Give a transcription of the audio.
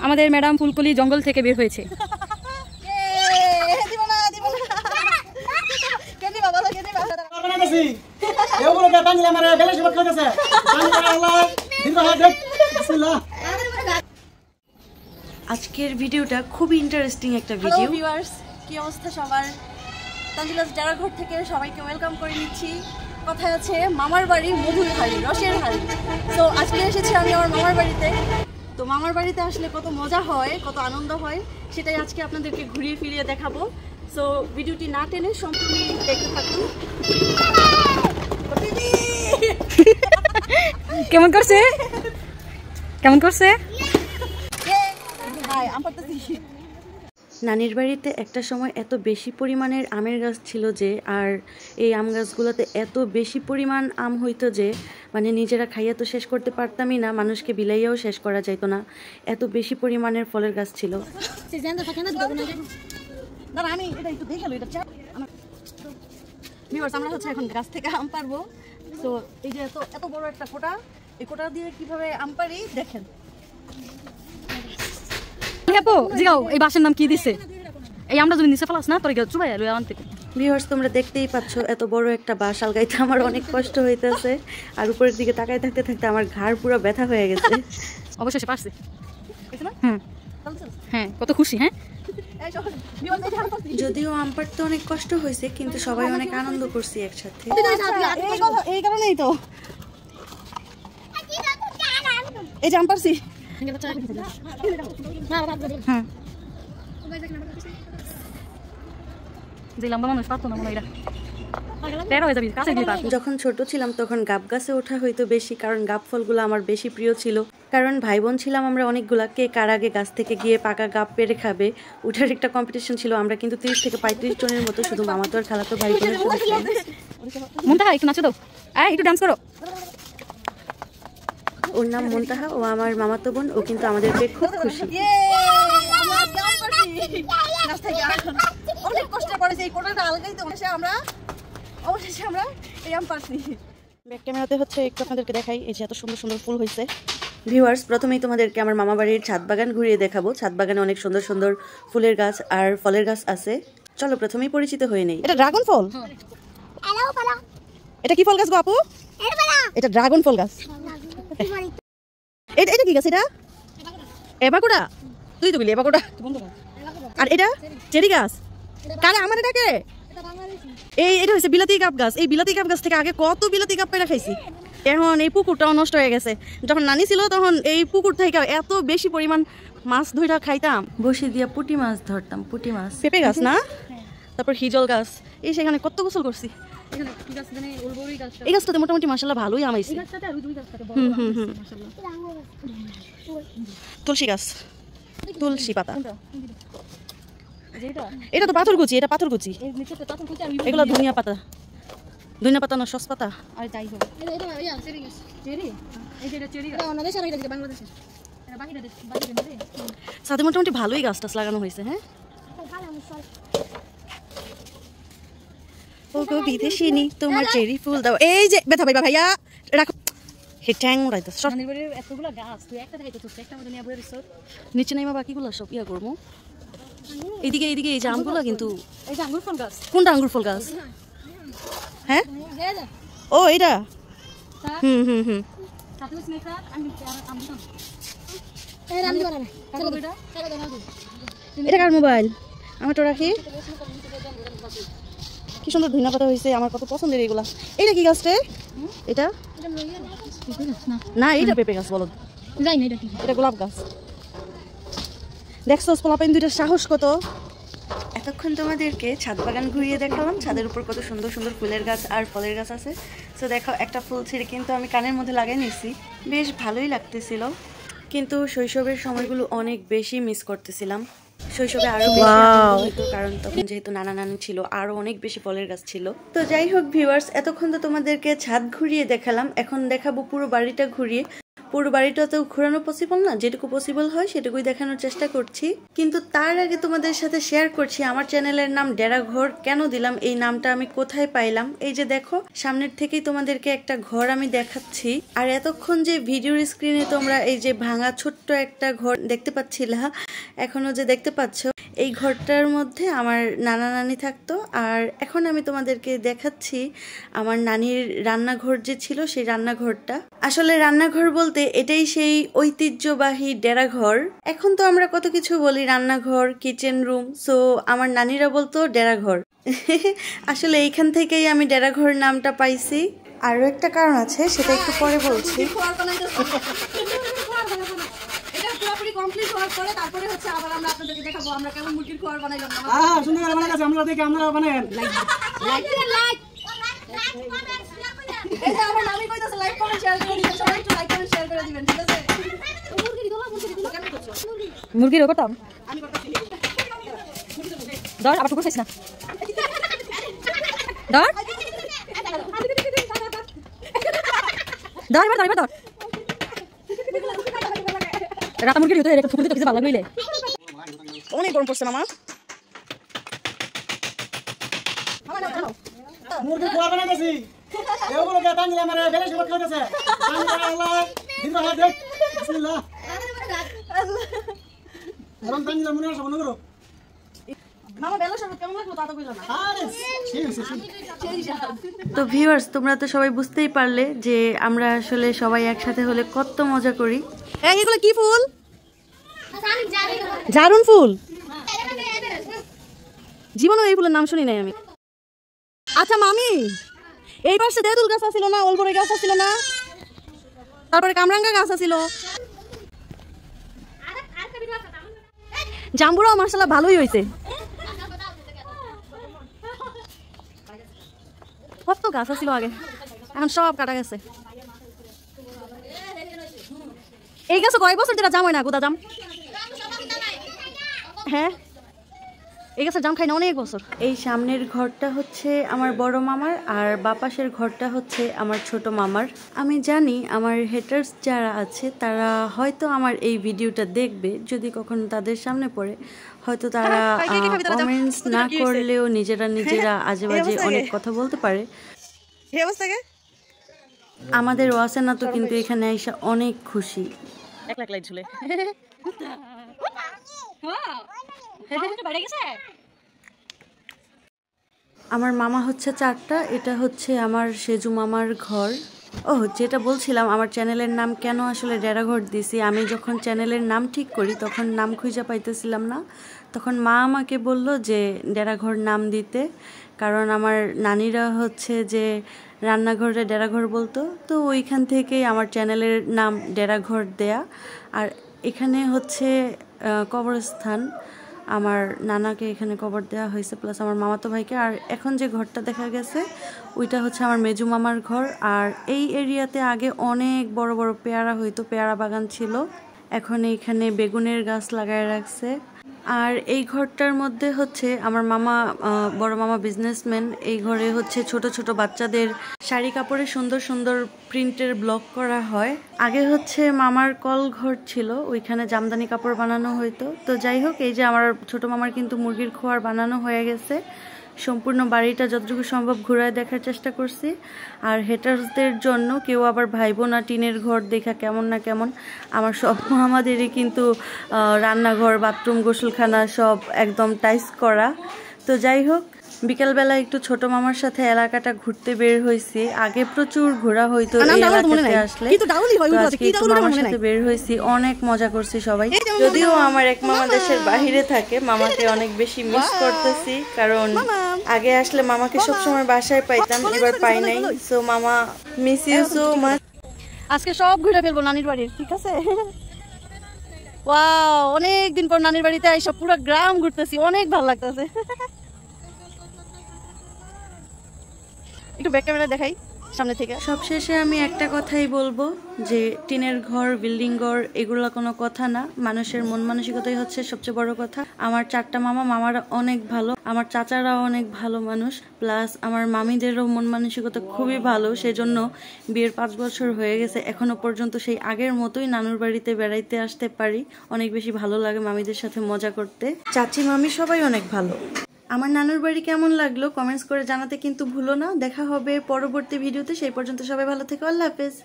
আমাদের ম্যাডাম ফুলকলি জঙ্গল থেকে বের হয়েছে। আজকের ভিডিওটা খুবই ইন্টারেস্টিং একটা ভিডিও। ভিউয়ার্স, কি অবস্থা সবার? তানজিলাস ডারাঘর থেকে সবাইকে ওয়েলকাম করে নিচ্ছি। কথায় আছে মামার বাড়ি মধুর হাড়ি, রসের হাড়ি। তো আজকে এসেছি আমি আমার মামার বাড়িতে। তো মামার বাড়িতে আসলে কত মজা হয়, কত আনন্দ হয়, সেটাই আজকে আপনাদেরকে ঘুরিয়ে ফিরিয়ে দেখাবো। সো ভিডিওটি না টেনে সম্পূর্ণ দেখতে থাকুন। কেমন করছে? কেমন করছে? নানির বাড়িতে একটা সময় এত বেশি পরিমাণের আমের গাছ ছিল যে, আর এই আম গাছগুলোতে এত বেশি পরিমাণ আম হইতো যে মানে নিজেরা খাইয়া তো শেষ করতে পারতামই না, মানুষকে বিলাইয়াও শেষ করা যাইতো না, এত বেশি পরিমাণের ফলের গাছ ছিল। আমরা হচ্ছে এখন গাছ থেকে আম পারবো। তো এই যে এত বড় একটা কোটা, এই কোটা দিয়ে কিভাবে আম পারি দেখেন। এই বাসের নাম কি দিছে? এই আমরা যদি নিচে ফেলাস না তোর চুবাই আনতে। ভিউয়ার্স, তোমরা দেখতেই পাচ্ছ এত বড় একটা বাস আলগাইতে আমার অনেক কষ্ট হইতেছে, আর উপরের দিকে তাকায় থাকতে থাকতে আমার ঘাড় পুরো ব্যথা হয়ে গেছে। অবশেষে পারছি। হ্যাঁ, কত খুশি। হ্যাঁ, যদিও আম পাড়তে অনেক কষ্ট হয়েছে, কিন্তু সবাই অনেক আনন্দ করছি একসাথে। এই কারণেই তো এই যে আম পারছি। যখন ছোট ছিলাম তখন গাব গাছে ওঠা হইতো বেশি, কারণ গাব ফলগুলো আমার বেশি প্রিয় ছিল। কারণ ভাই বোন ছিলাম আমরা অনেকগুলা, কে কার আগে গাছ থেকে গিয়ে পাকা গাব পেরে খাবে ওঠার একটা কম্পিটিশন ছিল। আমরা কিন্তু 30 থেকে 35 জনের মতো, শুধু মামাতো আর খালাতো ভাই বোনের সাথে ছিলাম। মুনতাহা, একটু নাচো দাও, একটু ডান্স করো। ওর নাম মুনতাহা, ও আমার মামাতো বোন, ও কিন্তু আমাদেরকে খুব খুশি। অনেক কষ্ট করেছে এই কোটাটা আলগাইতে, অবশেষে আমরা এই আম পারছি। ব্যাক ক্যামেরাতে হচ্ছে একটু আপনাদেরকে দেখাই, এই যে এত সুন্দর সুন্দর ফুল হয়েছে। ভিউয়ার্স, প্রথমেই তোমাদেরকে আমার মামা বাড়ির ছাদ বাগান ঘুরিয়ে দেখাবো। ছাদ বাগানে অনেক সুন্দর সুন্দর ফুলের গাছ আর ফলের গাছ আছে। চলো প্রথমেই পরিচিত হয়ে নেই। এটা ড্রাগন ফল। এটা কি ফল গাছ গো আপু? এটা ড্রাগন ফল গাছ। এটা কি গাছ? এটা এভাকোডা। তুই তো বলি এভাকোডা। আর এটা চেরি গাছ। কারে আমার এটাকে এটা হচ্ছে বিলাতি গাব গাছ। এই বিলাতি গাব গাছ থেকে আগে কত বিলাতি গাব পেড়া খাইছি। এখন এই পুকুরটাও নষ্ট হয়ে গেছে। যখন নানি ছিল তখন এই পুকুর থেকে এত বেশি পরিমাণ মাছ ধইরা খাইতাম, বসে দিয়া পুঁটি মাছ ধরতাম। পুঁটি মাছ, পেঁপে গাছ না, তারপর হিজল গাছ, এই সেখানে কত গোসল করছি। এই গাছটাতে মোটামুটি মাশাআল্লাহ ভালোই আমাইছে। তুলসী গাছ, তুলসী পাতা। এটা তো পাথরকুচি, এটা পাথরকুচি। এগুলো ধনিয়া পাতা, ধনিয়া পাতা না সস পাতা। সাথে মোটামুটি ভালোই গাছ টাছ লাগানো হয়েছে। হ্যাঁ, বিদেশিনী তোমার চেরি ফুল দাও। এই যে ব্যথা পাইবা ভাইয়া, রাখো। নিচে নাই বাকিগুলো সব ইয়া করবো। এইদিকে এইদিকে এই যে আমগুলো, কিন্তু কোনটা আঙ্গুর ফল গাছ? হ্যাঁ, ও এটা। এটা কার মোবাইল? আমার তো রাখি। কি সুন্দর ধনিয়া পাতা হয়েছে, আমার কত পছন্দের এগুলা। এটা কি গাছ রে? এটা না, এটা পেঁপে গাছ। বলো, এটা গোলাপ গাছ। দেখছো পোলাপাইন দুইটা সাহস কত। এতক্ষণ তোমাদেরকে ছাদ বাগান ঘুরিয়ে দেখালাম। ছাদের উপর কত সুন্দর সুন্দর ফুলের গাছ আর ফলের গাছ আছে। তো দেখো, একটা ফুল ছিঁড়ে কিন্তু আমি কানের মধ্যে লাগিয়ে নিয়েছি, বেশ ভালোই লাগতেছিল। কিন্তু শৈশবের সময়গুলো অনেক বেশি মিস করতেছিলাম। শৈশবে আরো বেশি আনন্দ হতো, কারণ তখন যেহেতু নানা নানি ছিল, আরো অনেক বেশি ফলের গাছ ছিল। তো যাই হোক ভিউয়ার্স, এতক্ষণ তো তোমাদেরকে ছাদ ঘুরিয়ে দেখালাম, এখন দেখাবো পুরো বাড়িটা ঘুরিয়ে। পুরো বাড়িটাতেও ঘোরানো পসিবল না, যেটুকু পসিবল হয় সেটুকুই দেখানোর চেষ্টা করছি। কিন্তু তার আগে তোমাদের সাথে শেয়ার করছি আমার চ্যানেলের নাম ডেরা ঘর কেন দিলাম, এই নামটা আমি কোথায় পাইলাম। এই যে দেখো সামনের থেকেই তোমাদেরকে একটা ঘর আমি দেখাচ্ছি, আর এতক্ষণ যে ভিডিওর স্ক্রিনে তোমরা এই যে ভাঙা ছোট্ট একটা ঘর দেখতে পাচ্ছিলা, এখনো যে দেখতে পাচ্ছ, এই ঘরটার মধ্যে আমার নানা নানি থাকতো। আর এখন আমি তোমাদেরকে দেখাচ্ছি আমার নানির রান্নাঘর যে ছিল সেই রান্নাঘরটা। আসলে রান্নাঘর বলতে এটাই সেই ঐতিহ্যবাহী ডেরা ঘর। এখন তো আমরা কত কিছু বলি, রান্নাঘর, কিচেন রুম, সো আমার নানিরা বলতো ডেরা ঘর। আসলে এইখান থেকেই আমি ডেরা ঘর নামটা পাইছি। আরো একটা কারণ আছে, সেটা একটু পরে বলছি। কমপ্লিট হওয়ার পরে তারপরে হচ্ছে আবার আমরা আপনাদেরকে দেখাবো আমরা কেমন মুরগির খোয়ার বানাইলাম। সুন্দর করে বানাই আছে, আমরা দেখি আমরা বানাই। লাইক দিবেন, লাইক। এই যে আমার নামি কইতাছে লাইক কমেন্ট শেয়ার করে দিবেন, সবাই একটু লাইক কমেন্ট শেয়ার করে দিবেন, ঠিক আছে? মুরগি কেমন করছো? মুরগির করতাম আমি করতেছি। ধর, আবার টুকুর খাইস না। ধর ধর এবার ধর, এবার ধর। রাতা মুরগির ভিতরে একটা ঠুকুর দিতে কিছু ভালো লাগলে অনেক গরম পড়ছে মামা। মুরগি খোয়া বানাইতেছি, এগুলো কে তান দিলে আমার বেলে শুরু করতেছে। আল্লাহ দিন ভালো দেখ, বিসমিল্লাহ। গরম তান দিলে মনে আসে মনে করো। মামা বেলা শরবত কেমন লাগলো তা তো কইলো না। আরে সেই হইছে। তো ভিউয়ার্স, তোমরা তো সবাই বুঝতেই পারলে যে আমরা আসলে সবাই একসাথে হলে কত মজা করি। এই এগুলো কি ফুল? জারুন ফুল। জীবনে এই ফুলের নাম শুনি নাই আমি। আচ্ছা মামি, এই পাশে তেঁতুল গাছ ছিল না, ওলবরে গাছ ছিল না, তারপরে কামরাঙ্গা গাছ ছিল, জাম্বুরাও মাশাআল্লাহ ভালোই হয়েছে। কত গাছ ছিল আগে, এখন সব কাটা গেছে। এই গাছে কয়েক বছর ধরে জাম হয় না, গোদা জাম। হ্যাঁ, এই গাছের জাম খাই না অনেক বছর। এই সামনের ঘরটা হচ্ছে আমার বড় মামার, আর বাপাশের ঘরটা হচ্ছে আমার ছোট মামার। আমি জানি আমার হেটার্স যারা আছে তারা হয়তো আমার এই ভিডিওটা দেখবে, যদি কখনো তাদের সামনে পড়ে হয়তো তারা কমেন্টস না করলেও নিজেরা নিজেরা আজেবাজে অনেক কথা বলতে পারে। এই অবস্থাকে আমাদের ওয়াসেনা তো কিন্তু এখানে এসে অনেক খুশি। এক লাখ লাইট ঝুলে আমার মামা হচ্ছে 4টা, এটা হচ্ছে আমার সেজু মামার ঘর। ও যেটা বলছিলাম, আমার চ্যানেলের নাম কেন আসলে ডেরা ঘর দিছি, আমি যখন চ্যানেলের নাম ঠিক করি তখন নাম খুঁজে পাইতেছিলাম না, তখন মা আমাকে বলল যে ডেরা ঘর নাম দিতে, কারণ আমার নানিরা হচ্ছে যে রান্নাঘরে ডেরা ঘর বলতো, তো ওইখান থেকেই আমার চ্যানেলের নাম ডেরা ঘর দেয়া। আর এখানে হচ্ছে কবরস্থান, আমার নানাকে এখানে কবর দেওয়া হয়েছে, প্লাস আমার মামাতো ভাইকে। আর এখন যে ঘরটা দেখা গেছে ওইটা হচ্ছে আমার মেজু মামার ঘর। আর এই এরিয়াতে আগে অনেক বড় বড় পেয়ারা হইতো, পেয়ারা বাগান ছিল, এখন এইখানে বেগুনের গাছ লাগায় রাখছে। আর এই ঘরটার মধ্যে হচ্ছে আমার মামা, বড় মামা বিজনেসম্যান, এই ঘরে হচ্ছে ছোট ছোট বাচ্চাদের শাড়ি কাপড়ে সুন্দর সুন্দর প্রিন্টের ব্লক করা হয়। আগে হচ্ছে মামার কল ঘর ছিল, ওইখানে জামদানি কাপড় বানানো হইতো। তো যাই হোক, এই যে আমার ছোট মামার কিন্তু মুরগির খোয়ার বানানো হয়ে গেছে। সম্পূর্ণ বাড়িটা যতটুকু সম্ভব ঘুরায় দেখার চেষ্টা করছি। আর হেটার্সদের জন্য কেউ আবার ভাইবো না টিনের ঘর দেখা কেমন না কেমন, আমার সব আমাদেরই কিন্তু রান্নাঘর, বাথরুম, গোসলখানা সব একদম টাইস করা। তো যাই হোক, বিকালবেলা একটু ছোট মামার সাথে এলাকাটা ঘুরতে বের হয়েছি। আগে প্রচুর ঘোরা হইতো এই এলাকাতে আসলে, মামার সাথে বের হয়েছি, অনেক মজা করছি সবাই। যদিও আমার এক মামা দেশের বাহিরে থাকে, মামাকে অনেক বেশি মিস করতেছি, কারণ আগে আসলে মামাকে সবসময় বাসায় পাইতাম, এবার পাই নাই। সো মামা, মিস ইউ সো মাচ। আজকে সব ঘুরে ফেলবো নানির বাড়ির, ঠিক আছে? ওয়াও, অনেক দিন পর নানির বাড়িতে আইসা পুরো গ্রাম ঘুরতেছি, অনেক ভালো লাগতেছে। একটু ব্যাক ক্যামেরা দেখাই, সামনে থেকে। সবশেষে আমি একটা কথাই বলবো যে টিনের ঘর, বিল্ডিং ঘর এগুলো কোনো কথা না, মানুষের মন মানসিকতাই হচ্ছে সবচেয়ে বড় কথা। আমার 4টা মামারা অনেক ভালো, আমার চাচারাও অনেক ভালো মানুষ, প্লাস আমার মামিদেরও মন মানসিকতা খুবই ভালো। সেজন্য বিয়ের 5 বছর হয়ে গেছে, এখনো পর্যন্ত সেই আগের মতোই নানুর বাড়িতে বেড়াইতে আসতে পারি। অনেক বেশি ভালো লাগে মামিদের সাথে মজা করতে। চাচি মামি সবাই অনেক ভালো। আমার নানুর বাড়ি কেমন লাগলো কমেন্টস করে জানাতে কিন্তু ভুলো না। দেখা হবে পরবর্তী ভিডিওতে, সেই পর্যন্ত সবাই ভালো থেকো। আল্লাহ হাফেজ।